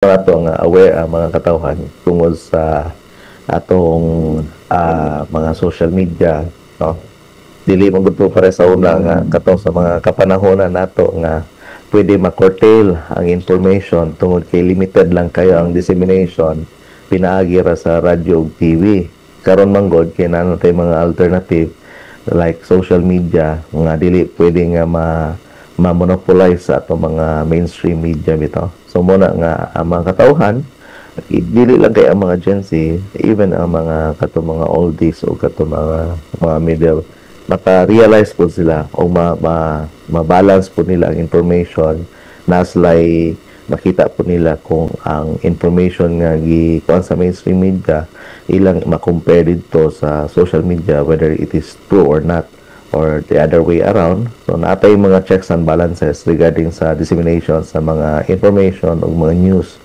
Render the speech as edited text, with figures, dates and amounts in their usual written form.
ato nga aware ang mga katawhan tungod sa atong mga social media, no? Dili man gud to pare sa una nga katong sa mga kapanahonan nato nga pwede ma-curtail ang information tungod kay limited lang kayo ang dissemination pinaagi ra sa radyo ug TV. Karon man gud kay naano tay mga alternative like social media nga dili pwede nga ma-monopolize sa atong mga mainstream media bitaw. So muna nga ang mga katawhan dili lang kay ang mga Gen Z, even ang mga katong mga oldies o katong mga middle maka-realize po sila o ma-balance po nila ang information na slay makita po nila kung ang information nga gikuan sa mainstream media ilang ma-compare dito sa social media whether it is true or not or the other way around. So natay mga checks and balances regarding sa dissemination sa mga information o mga news